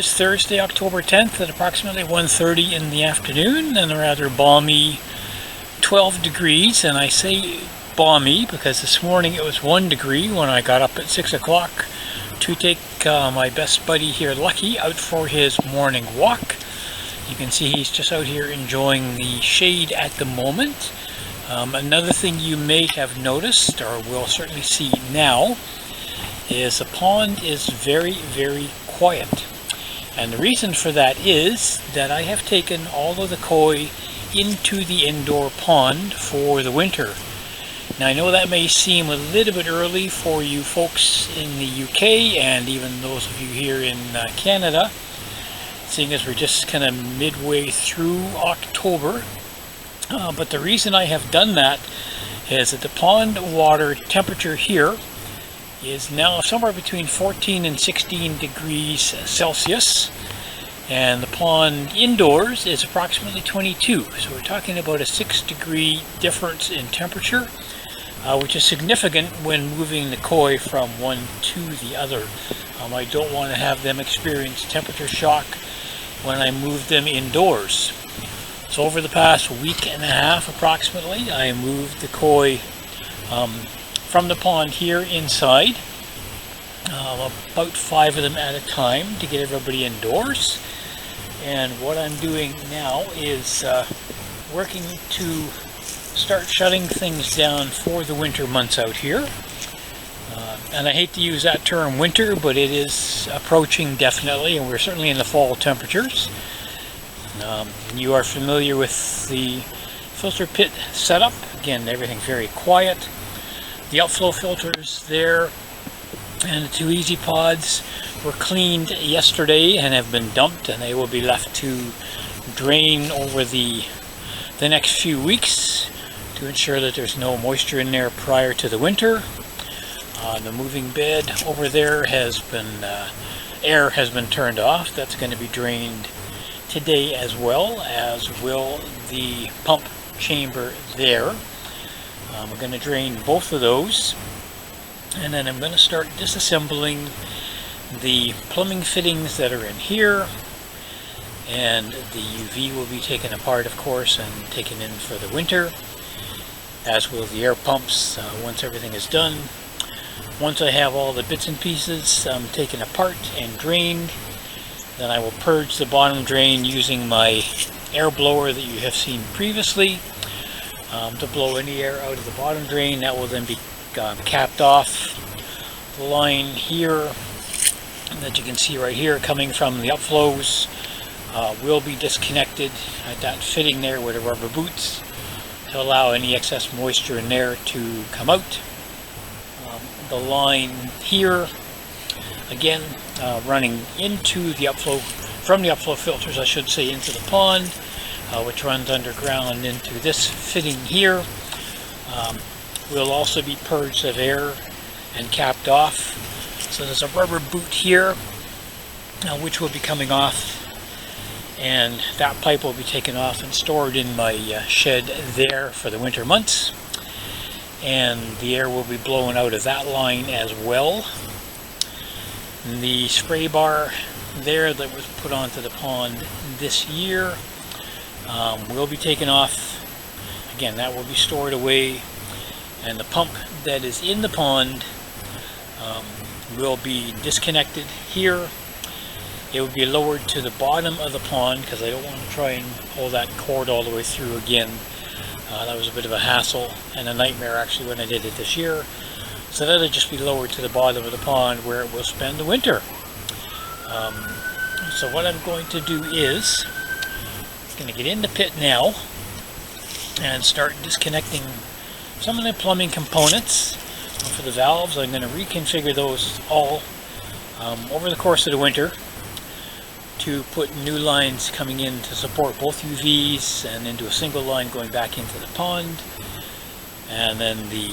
is Thursday, October 10th at approximately 1:30 in the afternoon, and a rather balmy 12 degrees. And I say balmy because this morning it was 1 degree when I got up at 6 o'clock to take my best buddy here, Lucky, out for his morning walk. You can see he's just out here enjoying the shade at the moment. Another thing you may have noticed, or will certainly see now, is the pond is very, very quiet. And the reason for that is that I have taken all of the koi into the indoor pond for the winter. Now I know that may seem a little bit early for you folks in the UK and even those of you here in Canada, seeing as we're just kind of midway through October. But the reason I have done that is that the pond water temperature here is now somewhere between 14 and 16 degrees Celsius, and the pond indoors is approximately 22. So we're talking about a 6-degree difference in temperature, which is significant when moving the koi from one to the other. I don't want to have them experience temperature shock when I move them indoors. So over the past week and a half approximately, I moved the koi from the pond here inside, about 5 of them at a time to get everybody indoors. And what I'm doing now is working to start shutting things down for the winter months out here. And I hate to use that term winter, but it is approaching definitely, and we're certainly in the fall temperatures. You are familiar with the filter pit setup. Again, everything's very quiet. The outflow filters there and the 2 easy pods were cleaned yesterday and have been dumped, and they will be left to drain over the next few weeks to ensure that there's no moisture in there prior to the winter. The moving bed over there has been, air has been turned off. That's going to be drained today, as well as will the pump chamber there. We're going to drain both of those, and then I'm going to start disassembling the plumbing fittings that are in here, and the UV will be taken apart, of course, and taken in for the winter, as will the air pumps once everything is done. Once I have all the bits and pieces taken apart and drained, then I will purge the bottom drain using my air blower that you have seen previously to blow any air out of the bottom drain. That will then be capped off. The line here that you can see right here coming from the upflows will be disconnected at that fitting there with the rubber boots to allow any excess moisture in there to come out. The line here, again, running into the upflow, from the upflow filters I should say, into the pond, which runs underground into this fitting here, will also be purged of air and capped off. So there's a rubber boot here which will be coming off, and that pipe will be taken off and stored in my shed there for the winter months, and the air will be blown out of that line as well. And the spray bar there that was put onto the pond this year will be taken off. Again, that will be stored away, and the pump that is in the pond will be disconnected here. It will be lowered to the bottom of the pond because I don't want to try and pull that cord all the way through again. That was a bit of a hassle and a nightmare actually when I did it this year. So that'll just be lowered to the bottom of the pond where it will spend the winter. So what I'm going to do is I'm going to get in the pit now and start disconnecting some of the plumbing components. For the valves, I'm going to reconfigure those all over the course of the winter to put new lines coming in to support both UVs and into a single line going back into the pond. And then the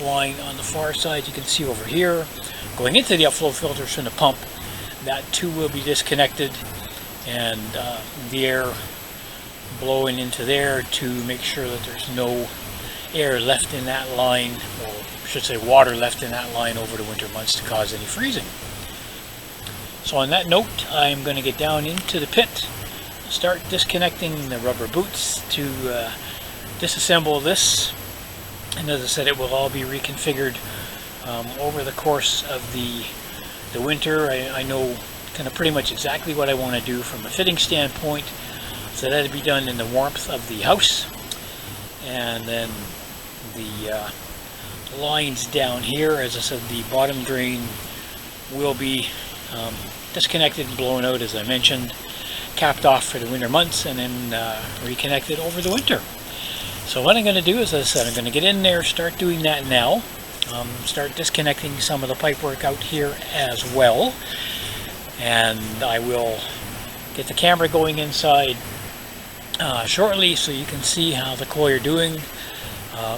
line on the far side you can see over here going into the upflow filters from the pump, that too will be disconnected, and the air blowing into there to make sure that there's no air left in that line, or I should say water left in that line over the winter months to cause any freezing. So on that note, I'm going to get down into the pit, start disconnecting the rubber boots to disassemble this, and as I said, it will all be reconfigured over the course of the winter. I know kind of pretty much exactly what I want to do from a fitting standpoint, so that'll be done in the warmth of the house. And then the lines down here, as I said, the bottom drain will be disconnected and blown out, as I mentioned, capped off for the winter months, and then reconnected over the winter. So what I'm going to do is, as I said, I'm going to get in there, start doing that now, start disconnecting some of the pipework out here as well, and I will get the camera going inside shortly so you can see how the koi are doing.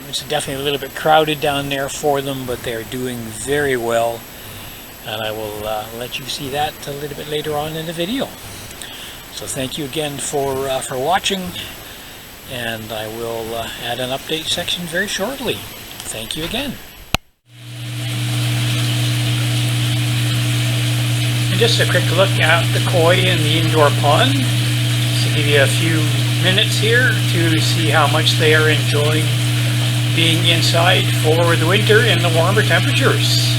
It's definitely a little bit crowded down there for them, but they're doing very well, and I will let you see that a little bit later on in the video. So thank you again for watching, and I will add an update section very shortly. Thank you again. And just a quick look at the koi in the indoor pond. Just to give you a few minutes here to see how much they are enjoying being inside for the winter in the warmer temperatures.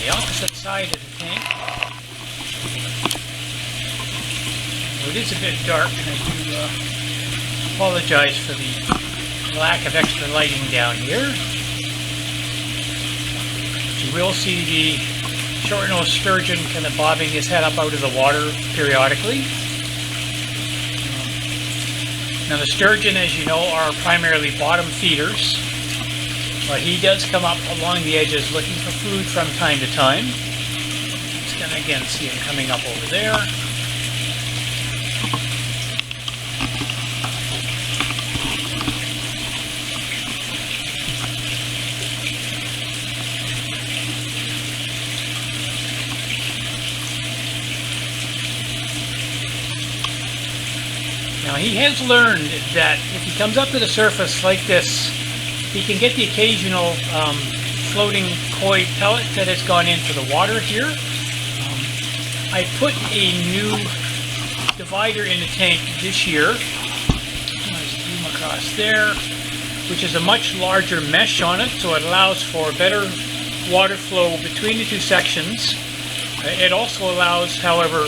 the opposite side of the tank. Well, it is a bit dark, and I do apologize for the lack of extra lighting down here. You will see the short-nosed sturgeon kind of bobbing his head up out of the water periodically. Now the sturgeon, as you know, are primarily bottom feeders, but he does come up along the edges looking for food from time to time. Just gonna again see him coming up over there. Now he has learned that if he comes up to the surface like this, he can get the occasional floating koi pellet that has gone into the water here. I put a new divider in the tank this year. I'll zoom across there, which is a much larger mesh on it, so it allows for better water flow between the two sections. It also allows, however,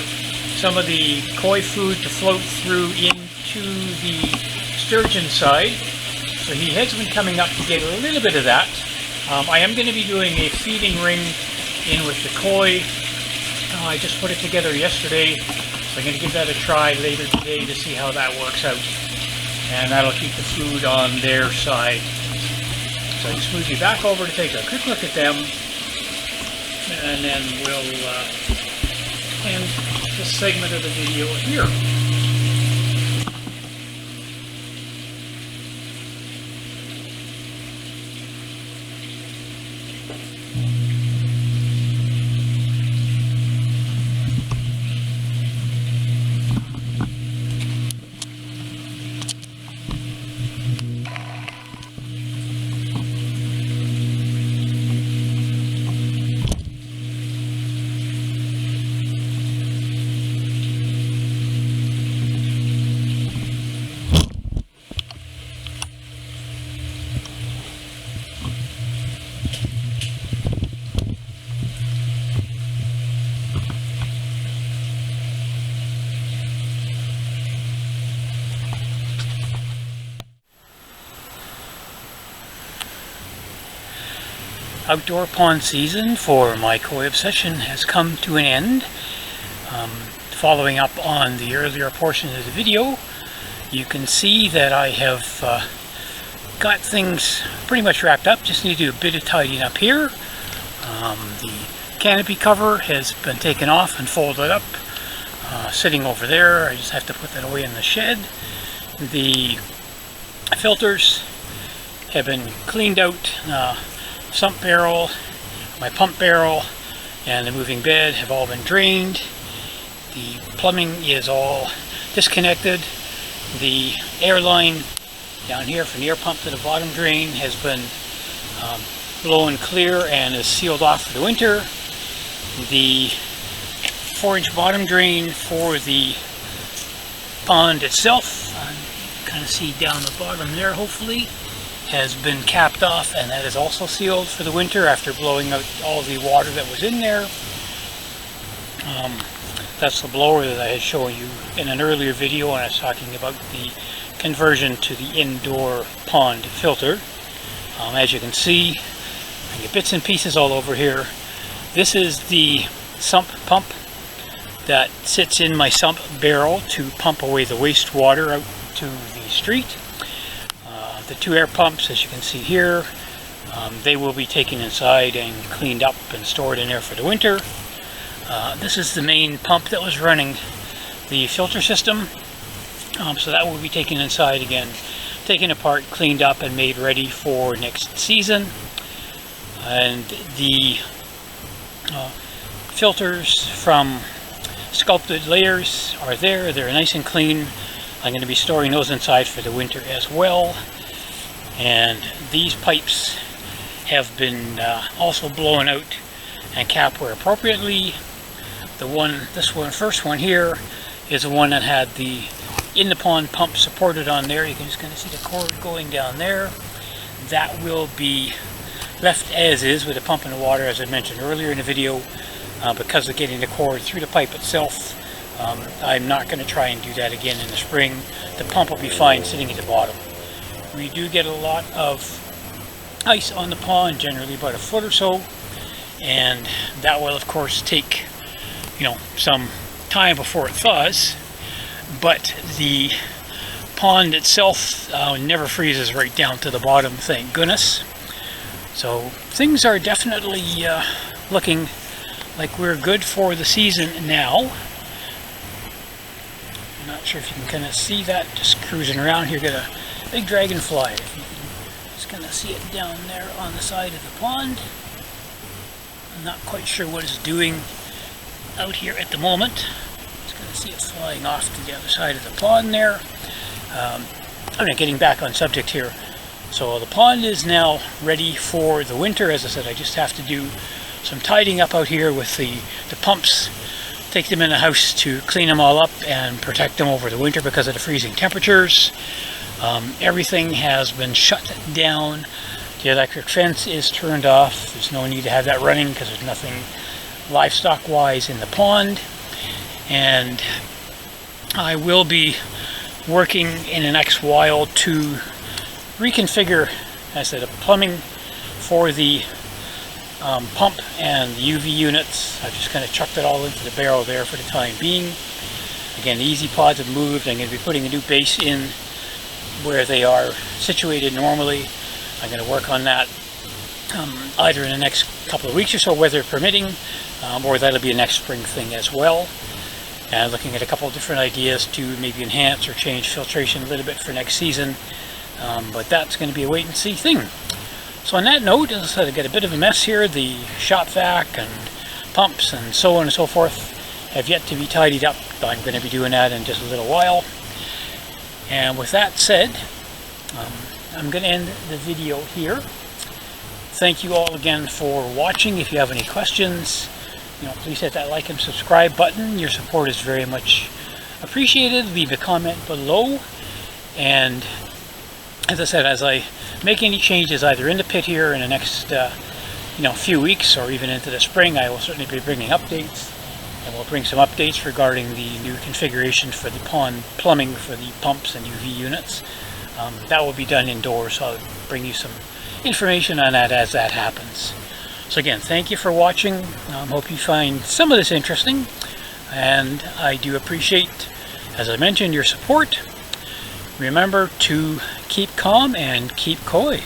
some of the koi food to float through into the sturgeon side. So he has been coming up to get a little bit of that. I am going to be doing a feeding ring in with the koi. I just put it together yesterday, so I'm going to give that a try later today to see how that works out. And that'll keep the food on their side. So I just move you back over to take a quick look at them, and then we'll end this segment of the video here. Outdoor pond season for my koi obsession has come to an end. Following up on the earlier portion of the video, you can see that I have got things pretty much wrapped up. Just need to do a bit of tidying up here. The canopy cover has been taken off and folded up, sitting over there. I just have to put that away in the shed. The filters have been cleaned out. Sump barrel, my pump barrel, and the moving bed have all been drained. The plumbing is all disconnected. The air line down here from the air pump to the bottom drain has been blown clear and is sealed off for the winter. The 4-inch bottom drain for the pond itself, you can kind of see down the bottom there hopefully, has been capped off, and that is also sealed for the winter after blowing out all the water that was in there. That's the blower that I had shown you in an earlier video when I was talking about the conversion to the indoor pond filter. As you can see, I get bits and pieces all over here. This is the sump pump that sits in my sump barrel to pump away the wastewater out to the street. The 2 air pumps, as you can see here, they will be taken inside and cleaned up and stored in there for the winter. This is the main pump that was running the filter system, so that will be taken inside again, taken apart, cleaned up, and made ready for next season. And the filters from Sculpted Layers are there. They're nice and clean. I'm going to be storing those inside for the winter as well. And these pipes have been also blown out and capped where appropriately. This first one here is the one that had the in the pond pump supported on there. You can just kind of see the cord going down there. That will be left as is with the pump and the water, as I mentioned earlier in the video. Because of getting the cord through the pipe itself, I'm not going to try and do that again in the spring. The pump will be fine sitting at the bottom. We do get a lot of ice on the pond, generally about a foot or so, and that will of course take, some time before it thaws, but the pond itself never freezes right down to the bottom, thank goodness. So things are definitely looking like we're good for the season now. I'm not sure if you can kind of see that, just cruising around here. Got a big dragonfly, if you can just kind of see it down there on the side of the pond. I'm not quite sure what it's doing out here at the moment. Just going to see it flying off to the other side of the pond there. Getting back on subject here. So the pond is now ready for the winter. As I said, I just have to do some tidying up out here with the pumps, take them in the house to clean them all up and protect them over the winter because of the freezing temperatures. Everything has been shut down. The electric fence is turned off. There's no need to have that running because there's nothing livestock wise in the pond. And I will be working in the next while to reconfigure, as I said, plumbing for the pump and the UV units. I've just kind of chucked it all into the barrel there for the time being. Again, the easy pods have moved. I'm going to be putting a new base in where they are situated normally. I'm going to work on that either in the next couple of weeks or so, weather permitting, or that'll be a next spring thing as well. And looking at a couple of different ideas to maybe enhance or change filtration a little bit for next season. But that's going to be a wait and see thing. So on that note, as I said, I got a bit of a mess here. The shop vac and pumps and so on and so forth have yet to be tidied up. I'm going to be doing that in just a little while. And with that said, I'm going to end the video here. Thank you all again for watching. If you have any questions, please hit that like and subscribe button. Your support is very much appreciated. Leave a comment below. And as I said, as I make any changes either in the pit here in the next few weeks or even into the spring, I will certainly be bringing updates, and we'll bring some updates regarding the new configuration for the pond plumbing for the pumps and UV units. That will be done indoors, so I'll bring you some information on that as that happens. So again, thank you for watching. Hope you find some of this interesting, and I do appreciate, as I mentioned, your support. Remember to keep calm and keep coy.